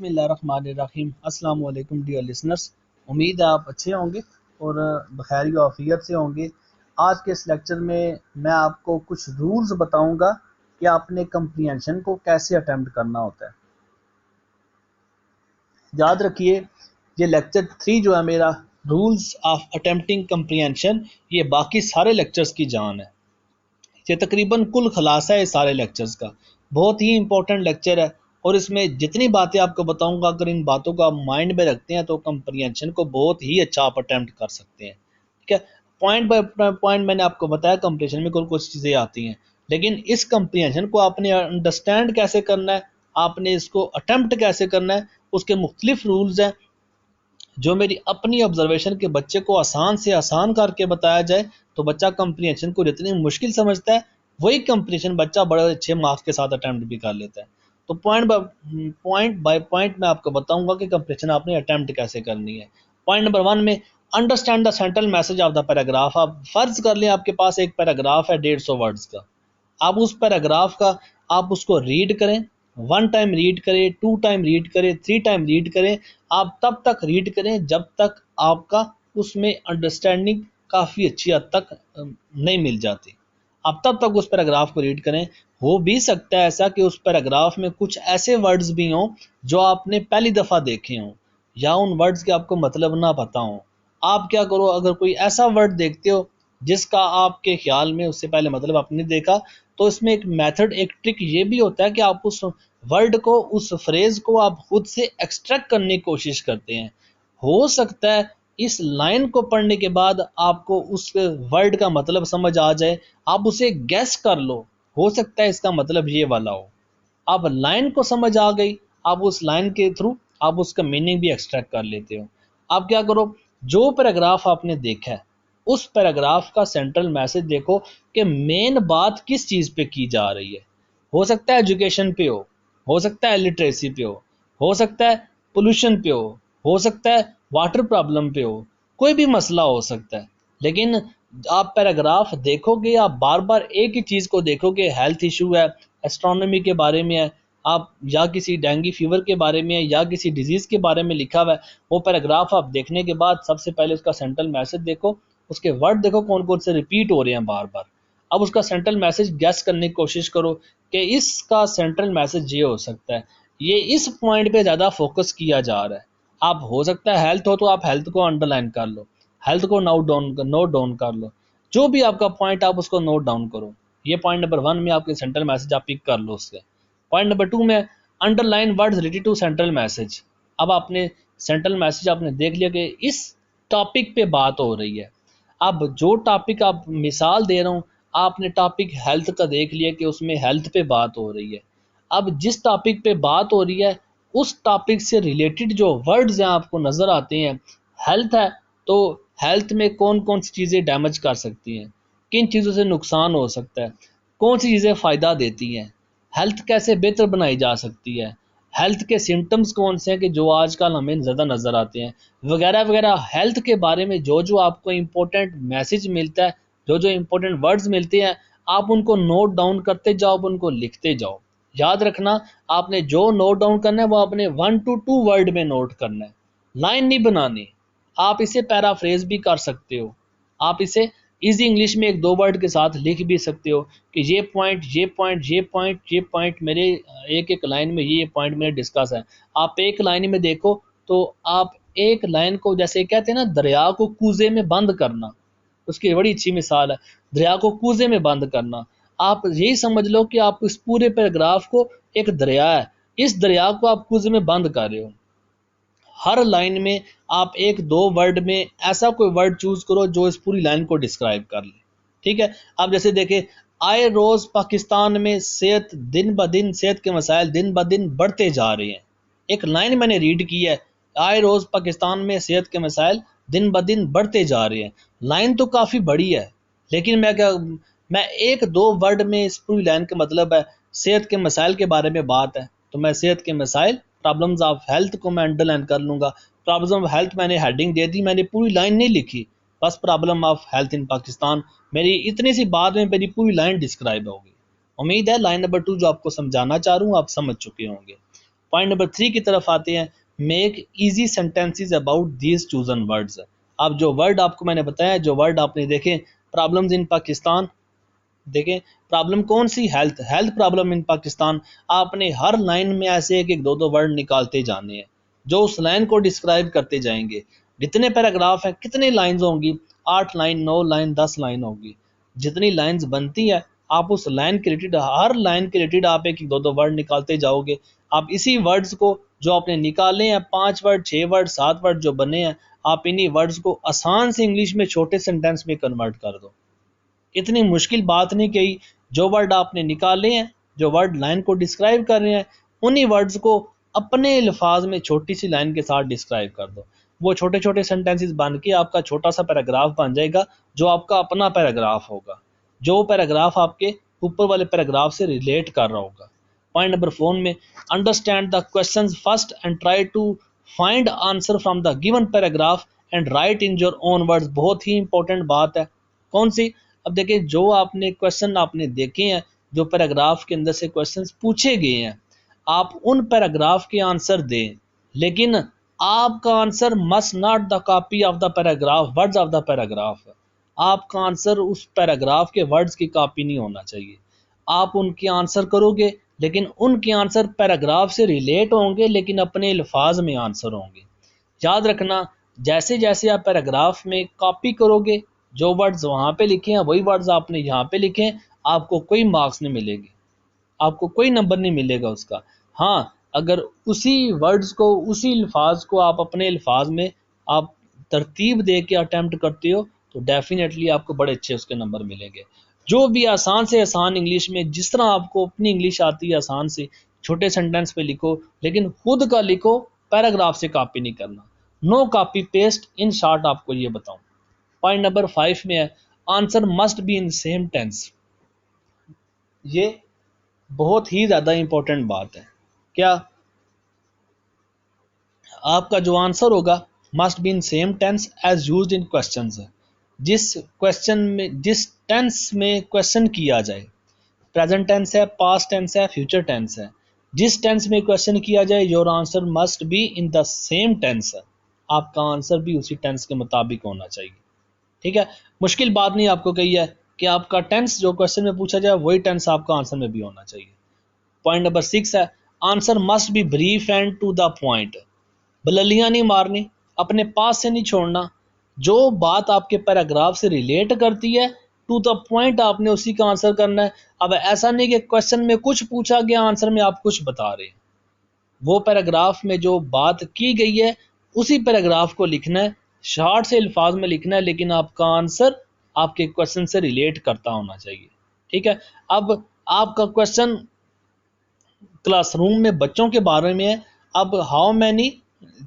बिस्मिल्लाहिर्रहमानिर्रहीम। अस्सलाम वालेकुम डियर लिसनर्स। उम्मीद है आप अच्छे होंगे और बखैर आफियत से होंगे। आज के इस लेक्चर में मैं आपको कुछ रूल्स बताऊंगा कि आपने कंप्रीहेंशन को कैसे अटेम्प्ट करना होता है। याद रखिए, ये लेक्चर 3 जो है मेरा, रूल्स ऑफ अटेम्प्टिंग कंप्रीहेंशन, ये बाकी सारे लेक्चर्स की जान है। ये तकरीबन कुल खुलासा है सारे लेक्चर्स का। बहुत ही इंपॉर्टेंट लेक्चर है और इसमें जितनी बातें आपको बताऊंगा, अगर इन बातों को आप माइंड में रखते हैं तो कंप्रीहेंशन को बहुत ही अच्छा आप अटेम्प्ट कर सकते हैं। ठीक है, पॉइंट बाय पॉइंट मैंने आपको बताया कंप्रीहेंशन में कुछ चीज़ें आती हैं, लेकिन इस कंप्रीहेंशन को आपने अंडरस्टैंड कैसे करना है, आपने इसको अटेम्प्ट कैसे करना है, उसके मुख्तलिफ रूल्स हैं जो मेरी अपनी ऑब्जर्वेशन के बच्चे को आसान से आसान करके बताया जाए तो बच्चा कंप्रीहेंशन को जितनी मुश्किल समझता है वही कंप्रीहेंशन बच्चा बड़े अच्छे मार्क्स के साथ अटैम्प्ट भी कर लेता है। तो पॉइंट बाय पॉइंट मैं आपको बताऊंगा कि कंप्रीहेंशन आपने अटैम्प्ट कैसे करनी है। पॉइंट नंबर 1 में understand the central message of the paragraph. आप फर्ज कर लें आपके पास एक पैराग्राफ है 150 वर्ड्स का। आप उस पैराग्राफ का आप उसको रीड करें, 1 टाइम रीड करें, 2 टाइम रीड करें, 3 टाइम रीड करें। आप तब तक रीड करें जब तक आपका उसमें अंडरस्टैंडिंग काफ़ी अच्छी हद तक नहीं मिल जाती। आप तब तक उस पैराग्राफ को रीड करें। हो भी सकता है ऐसा कि उस पैराग्राफ में कुछ ऐसे वर्ड्स भी हों जो आपने पहली दफ़ा देखे हों या उन वर्ड्स के आपको मतलब ना पता हो। आप क्या करो, अगर कोई ऐसा वर्ड देखते हो जिसका आपके ख्याल में उससे पहले मतलब आपने देखा, तो इसमें एक मेथड, एक ट्रिक ये भी होता है कि आप उस वर्ड को, उस फ्रेज को आप खुद से एक्सट्रैक्ट करने की कोशिश करते हैं। हो सकता है इस लाइन को पढ़ने के बाद आपको उस वर्ड का मतलब समझ आ जाए, आप उसे गैस कर लो, हो सकता है इसका मतलब ये वाला हो। अब लाइन को समझ आ गई, आप उस लाइन के थ्रू आप उसका मीनिंग भी एक्सट्रैक्ट कर लेते हो। आप क्या करो, जो पैराग्राफ आपने देखा है उस पैराग्राफ का सेंट्रल मैसेज देखो कि मेन बात किस चीज़ पे की जा रही है। हो सकता है एजुकेशन पे हो सकता है लिटरेसी पे हो सकता है पोल्यूशन पे हो सकता है वाटर प्रॉब्लम पे हो, कोई भी मसला हो सकता है। लेकिन आप पैराग्राफ देखोगे, आप बार बार एक ही चीज़ को देखोगे, हेल्थ इशू है, एस्ट्रोनॉमी के बारे में है, आप या किसी डेंगू फीवर के बारे में है या किसी डिजीज़ के बारे में लिखा हुआ है, वो पैराग्राफ आप देखने के बाद सबसे पहले उसका सेंट्रल मैसेज देखो, उसके वर्ड देखो कौन कौन से रिपीट हो रहे हैं बार बार। अब उसका सेंट्रल मैसेज गैस करने की कोशिश करो कि इसका सेंट्रल मैसेज ये हो सकता है, ये इस पॉइंट पे ज़्यादा फोकस किया जा रहा है। आप हो सकता है हेल्थ हो तो आप हेल्थ को अंडरलाइन कर लो, हेल्थ को नोट डाउन कर लो, जो भी आपका पॉइंट आप उसको नोट डाउन करो। ये पॉइंट नंबर 1 में आपके सेंट्रल मैसेज आप पिक कर लो उससे। पॉइंट नंबर 2 में underline words related to central message. अब आपने सेंट्रल मैसेज आपने देख लिया कि इस टॉपिक पे बात हो रही है। अब जो टॉपिक आप मिसाल दे रहा हूँ, आपने टॉपिक हेल्थ का देख लिया कि उसमें हेल्थ पे बात हो रही है। अब जिस टॉपिक पे बात हो रही है उस टॉपिक से रिलेटेड जो वर्ड्स हैं आपको नज़र आते हैं, हेल्थ है तो हेल्थ में कौन कौन सी चीज़ें डैमेज कर सकती हैं, किन चीज़ों से नुकसान हो सकता है, कौन सी चीज़ें फ़ायदा देती हैं, हेल्थ कैसे बेहतर बनाई जा सकती है, हेल्थ के सिम्टम्स कौन से हैं कि जो आजकल हमें ज़्यादा नज़र आते हैं, वगैरह वगैरह। हेल्थ के बारे में जो जो आपको इम्पोर्टेंट मैसेज मिलता है, जो जो इम्पोर्टेंट वर्ड्स मिलते हैं, आप उनको नोट डाउन करते जाओ, आप उनको लिखते जाओ। याद रखना, आपने जो नोट डाउन करना है वो आपने 1 to 2 वर्ड में नोट करना है, लाइन नहीं बनानी। आप इसे पैराफ्रेज भी कर सकते हो, आप इसे इजी इंग्लिश में एक दो वर्ड के साथ लिख भी सकते हो कि ये पॉइंट ये पॉइंट ये पॉइंट ये पॉइंट मेरे एक एक लाइन में ये पॉइंट मेरे डिस्कस है। आप एक लाइन में देखो तो आप एक लाइन को, जैसे कहते हैं ना दरिया को कूजे में बंद करना, उसकी बड़ी अच्छी मिसाल है, दरिया को कूजे में बंद करना। आप यही समझ लो कि आप इस पूरे पैराग्राफ को, एक दरिया है, इस दरिया को आप कूजे में बंद कर रहे हो। हर लाइन में आप एक दो वर्ड में ऐसा कोई वर्ड चूज करो जो इस पूरी लाइन को डिस्क्राइब कर ले। ठीक है, आप जैसे देखें, आए रोज पाकिस्तान में सेहत दिन ब दिन, सेहत के मसाइल दिन ब दिन बढ़ते जा रहे हैं। एक लाइन मैंने रीड की है, आए रोज पाकिस्तान में सेहत के मसाइल दिन ब दिन बढ़ते जा रहे हैं। लाइन तो काफ़ी बड़ी है, लेकिन मैं एक दो वर्ड में इस पूरी लाइन का मतलब है, सेहत के मसाइल के बारे में बात है तो मैं सेहत के मसाइल, प्रॉब्लम्स ऑफ हेल्थ को मैं अंडरलाइन कर लूँगा। प्रॉब्लम ऑफ हेल्थ मैंने हेडिंग दे दी, मैंने पूरी लाइन नहीं लिखी, बस प्रॉब्लम ऑफ हेल्थ इन पाकिस्तान, मेरी इतनी सी बात में मेरी पूरी लाइन डिस्क्राइब होगी। उम्मीद है लाइन नंबर 2 जो आपको समझाना चाह रहा हूँ आप समझ चुके होंगे। पॉइंट नंबर 3 की तरफ आते हैं, make easy sentences about these chosen words. अब जो वर्ड आपको मैंने बताया, जो वर्ड आपने देखे, प्रॉब्लम्स इन पाकिस्तान, देखें प्रॉब्लम कौन सी, health, health problem in Pakistan. आपने हर लाइन में ऐसे एक एक दो दो वर्ड निकालते जाने हैं जो उस लाइन को डिस्क्राइब करते जाएंगे। जितने पैराग्राफ हैं, कितनी लाइंस होंगी, 8 लाइन, 9 लाइन, 10 लाइन होगी। जितनी लाइंस बनती है, आप उस लाइन के रिलेटेड, हर लाइन के रिलेटेड आप एक एक दो दो वर्ड निकालते जाओगे। आप इसी वर्ड्स को जो आपने निकाले हैं, 5 वर्ड, 6 वर्ड, 7 वर्ड जो बने हैं, आप इन्हीं वर्ड्स को आसान से इंग्लिश में छोटे सेंटेंस में कन्वर्ट कर दो। इतनी मुश्किल बात नहीं कही। जो वर्ड आपने निकाले हैं, जो वर्ड लाइन को डिस्क्राइब कर रहे हैं, उन्हीं वर्ड्स को अपने अल्फाज में छोटी सी लाइन के साथ डिस्क्राइब कर दो। वो छोटे छोटे सेंटेंसेस बन के आपका छोटा सा पैराग्राफ बन जाएगा, जो आपका अपना पैराग्राफ होगा, जो पैराग्राफ आपके ऊपर वाले पैराग्राफ से रिलेट कर रहा होगा। पॉइंट नंबर 4 में, understand the questions first and try to find answer from the given paragraph and write in your own words. बहुत ही इंपॉर्टेंट बात है। कौन सी? अब देखिए, जो आपने क्वेश्चन आपने देखे हैं, जो पैराग्राफ के अंदर से क्वेश्चंस पूछे गए हैं, आप उन पैराग्राफ के आंसर दें, लेकिन आपका answer must not the copy of the paragraph, words of the paragraph. आपका आंसर उस पैराग्राफ के वर्ड्स की कॉपी नहीं होना चाहिए। आप उनके आंसर करोगे, लेकिन उनके आंसर पैराग्राफ से रिलेट होंगे, लेकिन अपने अल्फाज में आंसर होंगे। याद रखना, जैसे जैसे आप पैराग्राफ में कॉपी करोगे, जो वर्ड्स वहाँ पे लिखे हैं वही वर्ड्स आपने यहाँ पे लिखे हैं, आपको कोई मार्क्स नहीं मिलेंगे, आपको कोई नंबर नहीं मिलेगा उसका। हाँ, अगर उसी वर्ड्स को, उसी अल्फाज को आप अपने अल्फाज में आप तरतीब दे के अटैम्प्ट करते हो, तो डेफिनेटली आपको बड़े अच्छे उसके नंबर मिलेंगे। जो भी आसान से आसान इंग्लिश में, जिस तरह आपको अपनी इंग्लिश आती है आसान से, छोटे सेंटेंस पे लिखो, लेकिन खुद का लिखो, पैराग्राफ से कॉपी नहीं करना। No copy paste, in short आपको ये बताऊं। पॉइंट नंबर 5 में है, answer must be in same tense. ये बहुत ही ज़्यादा इंपॉर्टेंट बात है। क्या? आपका जो आंसर होगा must be in same tense as used in questions. जिस क्वेश्चन में, जिस टेंस में क्वेश्चन किया जाए, प्रेजेंट टेंस है, पास्ट टेंस है, फ्यूचर टेंस है, जिस टेंस में क्वेश्चन किया जाए, your answer must be in the same tense. आपका आंसर भी उसी टेंस के मुताबिक होना चाहिए। ठीक है, मुश्किल बात नहीं आपको कही है कि आपका टेंस जो क्वेश्चन में पूछा जाए वही टेंस आपका आंसर में भी होना चाहिए। पॉइंट नंबर 6 है, answer must be brief and to the point. बललियां नहीं मारनी, अपने पास से नहीं छोड़ना। जो बात आपके पैराग्राफ से रिलेट करती है, टू द पॉइंट आपने उसी का आंसर करना है। अब ऐसा नहीं कि क्वेश्चन में कुछ पूछा गया, आंसर में आप कुछ बता रहे हैं। वो पैराग्राफ में जो बात की गई है उसी पैराग्राफ को लिखना है, शॉर्ट से अल्फाज में लिखना है, लेकिन आपका आंसर आपके क्वेश्चन से रिलेट करता होना चाहिए। ठीक है, अब आपका क्वेश्चन क्लासरूम में बच्चों के बारे में है। अब how many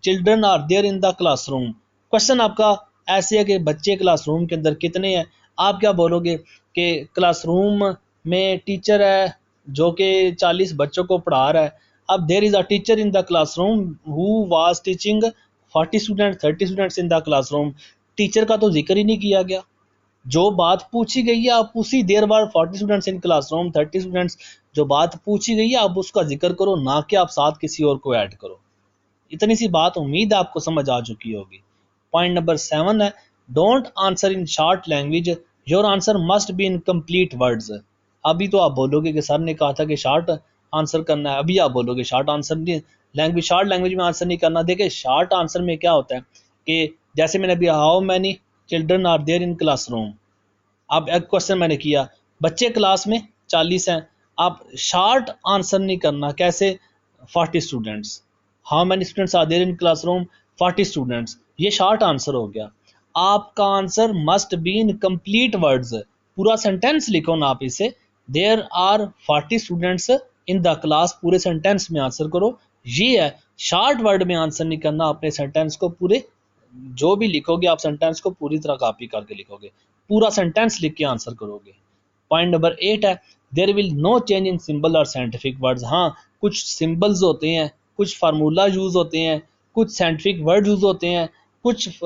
children are there in the classroom, question आपका ऐसे है कि बच्चे क्लासरूम के अंदर कितने हैं। आप क्या बोलोगे कि क्लासरूम में टीचर है जो कि 40 बच्चों को पढ़ा रहा है। अब there is a teacher in the classroom who was teaching 40 student, 30 students in the classroom. Teacher का तो जिक्र ही नहीं किया गया। जो बात पूछी गई है आप उसी देर बाद 40 स्टूडेंट्स इन क्लासरूम, 30 स्टूडेंट्स, जो बात पूछी गई है आप उसका जिक्र करो, ना कि आप साथ किसी और को ऐड करो। इतनी सी बात उम्मीद आपको समझ आ चुकी होगी। पॉइंट नंबर 7 है, don't answer in short language, your answer must be in complete words. अभी तो आप बोलोगे कि सर ने कहा था कि शॉर्ट आंसर करना है, अभी आप बोलोगे शॉर्ट आंसर नहीं, लैंग्वेज, शॉर्ट लैंग्वेज में आंसर नहीं करना। देखिए, शॉर्ट आंसर में क्या होता है कि जैसे मैंने अभी, how many children are there in classroom. अब एक क्वेश्चन मैंने किया, बच्चे क्लास में 40 हैं। आप शॉर्ट आंसर नहीं करना, कैसे? 40 students. How many students are there in classroom? 40 students. ये शॉर्ट आंसर हो गया। आपका answer must be in complete words, पूरा सेंटेंस लिखो ना आप इसे, there are 40 students in the class, पूरे सेंटेंस में आंसर करो। ये है, शॉर्ट वर्ड में आंसर नहीं करना, अपने सेंटेंस को पूरे, जो भी लिखोगे आप सेंटेंस को पूरी तरह कॉपी करके लिखोगे, पूरा सेंटेंस लिख के आंसर करोगे। पॉइंट नंबर 8 है, there will no change in symbol और साइंटिफिक वर्ड्स। हाँ, कुछ सिंबल्स होते हैं, कुछ फार्मूला यूज होते हैं, कुछ साइंटिफिक वर्ड यूज होते हैं, कुछ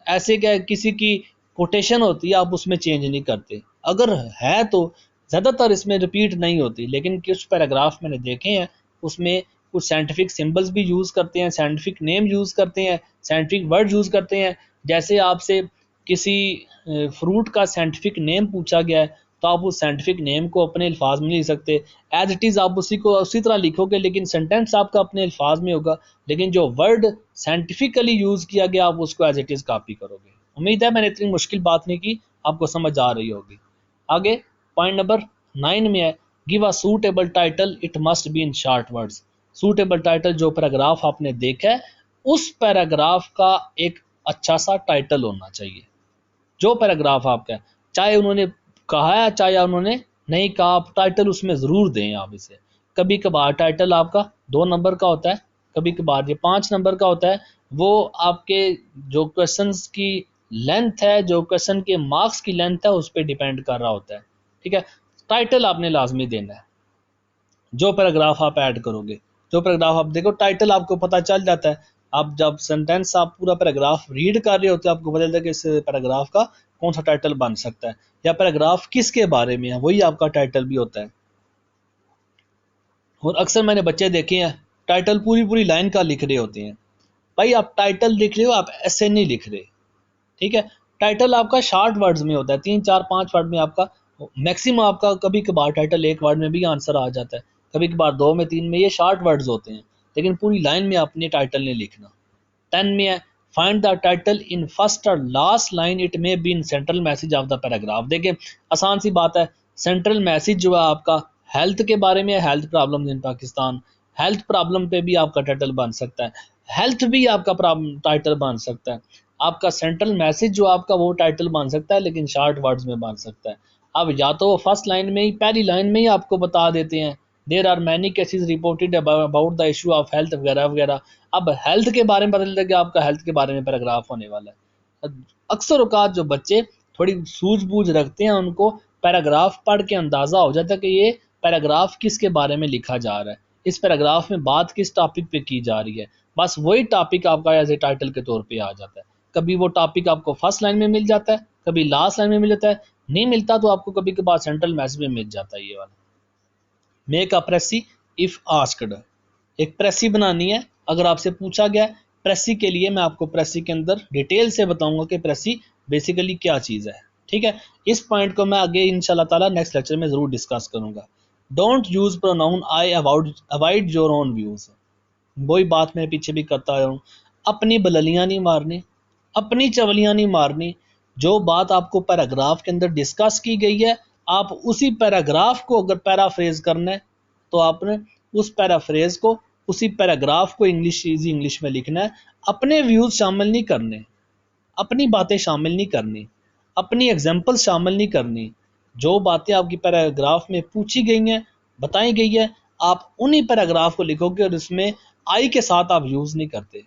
ऐसे क्या किसी की कोटेशन होती है, आप उसमें चेंज नहीं करते। अगर है तो ज़्यादातर इसमें रिपीट नहीं होती, लेकिन कुछ पैराग्राफ मैंने देखे हैं उसमें कुछ साइंटिफिक सिंबल्स भी यूज़ करते हैं, साइंटिफिक नेम यूज़ करते हैं, साइंटिफिक वर्ड यूज़ करते हैं। जैसे आपसे किसी फ्रूट का साइंटिफिक नेम पूछा गया है तो आप उस साइंटिफिक नेम को अपने अल्फाज में नहीं लिख सकते, एज इट इज़ आप उसी को उसी तरह लिखोगे, लेकिन सेंटेंस आपका अपने अल्फाज में होगा, लेकिन जो वर्ड साइंटिफिकली यूज़ किया गया आप उसको एज इट इज़ कॉपी करोगे। उम्मीद है मैंने इतनी मुश्किल बात नहीं की, आपको समझ आ रही होगी। आगे पॉइंट नंबर 9 में है, give a suitable title, it must be in short words. Suitable title, जो पैराग्राफ आपने देखा है उस पैराग्राफ का एक अच्छा सा टाइटल होना चाहिए। जो पैराग्राफ आपका है, चाहे उन्होंने कहा है चाहे उन्होंने नहीं कहा, आप टाइटल उसमें ज़रूर दें। आप इसे कभी कभार टाइटल आपका 2 नंबर का होता है, कभी कभार ये 5 नंबर का होता है। वो आपके जो क्वेश्चंस की लेंथ है, जो क्वेश्चन के मार्क्स की लेंथ है, उस पर डिपेंड कर रहा होता है। ठीक है, टाइटल आपने लाजमी देना है जो पैराग्राफ आप ऐड करोगे। जो पैराग्राफ आप देखो टाइटल आपको पता चल जाता है। आप जब सेंटेंस आप पूरा पैराग्राफ रीड कर रहे होते हैं आपको पता चलता है कि इस पैराग्राफ का कौन सा टाइटल बन सकता है या पैराग्राफ किसके बारे में है, वही आपका टाइटल भी होता है। और अक्सर मैंने बच्चे देखे हैं टाइटल पूरी पूरी लाइन का लिख रहे होते हैं। भाई आप टाइटल लिख रहे हो, आप ऐसे नहीं लिख रहे। ठीक है, टाइटल आपका शॉर्ट वर्ड्स में होता है, 3 4 5 वर्ड में आपका मैक्सिमम। आपका कभी कभार टाइटल 1 वर्ड में भी आंसर आ जाता है, कभी कभार 2 में 3 में, ये शॉर्ट वर्ड्स होते हैं, लेकिन पूरी लाइन में आपने टाइटल नहीं लिखना। 10 में है, find the title in first और last line, it may be in central message of the paragraph. देखिए आसान सी बात है, सेंट्रल मैसेज जो है आपका हेल्थ के बारे में है, health problem in Pakistan, health problem पे भी आपका टाइटल बन सकता है, हेल्थ भी आपका टाइटल बन सकता है। आपका सेंट्रल मैसेज जो आपका वो टाइटल बन सकता है, लेकिन शॉर्ट वर्ड्स में बन सकता है। अब या तो वो फर्स्ट लाइन में ही, पहली लाइन में ही आपको बता देते हैं there are many cases reported about the issue of health वगैरह वगैरह। अब हेल्थ के बारे में पता चलता है कि आपका हेल्थ के बारे में पैराग्राफ होने वाला है। अक्सर औकात जो बच्चे थोड़ी सूझबूझ रखते हैं उनको पैराग्राफ पढ़ के अंदाज़ा हो जाता है कि ये पैराग्राफ किसके बारे में लिखा जा रहा है, इस पैराग्राफ में बात किस टॉपिक पे की जा रही है। बस वही टॉपिक आपका एज ए टाइटल के तौर पे आ जाता है। कभी वो टॉपिक आपको फर्स्ट लाइन में मिल जाता है, कभी लास्ट लाइन में मिल जाता है, नहीं मिलता तो आपको कभी कभार सेंट्रल मैसेज में मिल जाता है ये वाला। मेक अ प्रेसी इफ आस्क्ड, एक प्रेसी बनानी है अगर आपसे पूछा गया। प्रेसी के लिए मैं आपको प्रेसी के अंदर डिटेल से बताऊंगा कि प्रेसी बेसिकली क्या चीज़ है। ठीक है, इस पॉइंट को मैं आगे इंशाल्लाह ताला नेक्स्ट लेक्चर में ज़रूर डिस्कस करूंगा। Don't use pronoun I, avoid your own views. वही बात मैं पीछे भी करता आया हूँ, अपनी बललियाँ नहीं मारनी, अपनी चवलियाँ नहीं मारनी। जो बात आपको पैराग्राफ के अंदर डिस्कस की गई है, आप उसी पैराग्राफ को अगर पैराफ्रेज करना है तो आपने उस पैराफ्रेज को, उसी पैराग्राफ को इंग्लिश, ईजी इंग्लिश में लिखना है। अपने व्यूज़ शामिल नहीं करने, अपनी बातें शामिल नहीं करनी, अपनी एग्जाम्पल शामिल नहीं करनी। जो बातें आपकी पैराग्राफ में पूछी गई हैं, बताई गई है, आप उन्हीं पैराग्राफ को लिखोगे और इसमें आई के साथ आप यूज़ नहीं करते,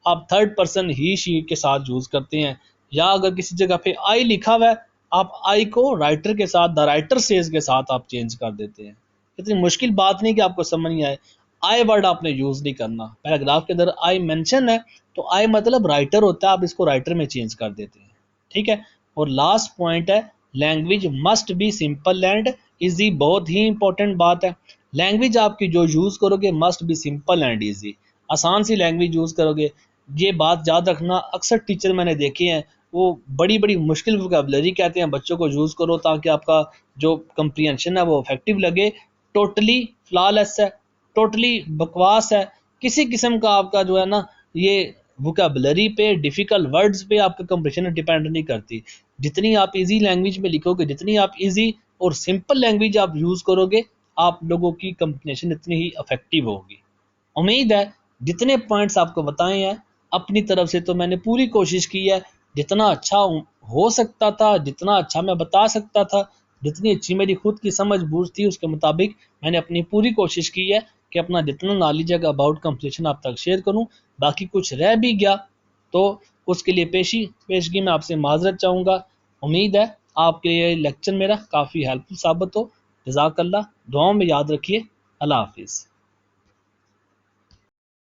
आप थर्ड पर्सन ही शी के साथ यूज़ करते हैं। या अगर किसी जगह पे आई लिखा हुआ है, आप आई को राइटर के साथ, द राइटर सेज के साथ आप चेंज कर देते हैं। इतनी मुश्किल बात नहीं कि आपको समझ नहीं आए। आई वर्ड आपने यूज़ नहीं करना, पैराग्राफ के अंदर आई मेंशन है तो आई मतलब राइटर होता है, आप इसको राइटर में चेंज कर देते हैं। ठीक है, और लास्ट पॉइंट है, language must be simple and easy. बहुत ही इंपॉर्टेंट बात है, लैंग्वेज आपकी जो यूज़ करोगे must be simple and easy, आसान सी लैंग्वेज यूज़ करोगे। ये बात याद रखना, अक्सर टीचर मैंने देखे हैं वो बड़ी बड़ी मुश्किल वोकैबुलरी कहते हैं बच्चों को यूज़ करो ताकि आपका जो कंप्रीहेंशन है वो इफेक्टिव लगे। टोटली फ्लॉलेस है, टोटली बकवास है। किसी किस्म का आपका जो है ना, ये वोकैबुलरी पे, डिफ़िकल्ट वर्ड्स पे आपका कंप्रीहेंशन डिपेंड नहीं करती। जितनी आप इजी लैंग्वेज में लिखोगे, जितनी आप इजी और सिंपल लैंग्वेज आप यूज़ करोगे, आप लोगों की कंप्रीहेंशन इतनी ही इफेक्टिव होगी। उम्मीद है जितने पॉइंट्स आपको बताए हैं अपनी तरफ से तो मैंने पूरी कोशिश की है, जितना अच्छा हो सकता था, जितना अच्छा मैं बता सकता था, जितनी अच्छी मेरी खुद की समझ बूझ थी उसके मुताबिक मैंने अपनी पूरी कोशिश की है कि अपना जितना नॉलेज है अबाउट कंप्लीशन आप तक शेयर करूं। बाकी कुछ रह भी गया तो उसके लिए पेशगी मैं आपसे माजरत चाहूँगा। उम्मीद है आपके लिए लेक्चर मेरा काफ़ी हेल्पफुल साबित हो। जज़ाकल्लाह, दुआओं में याद रखिए। अल्लाह हाफिज़।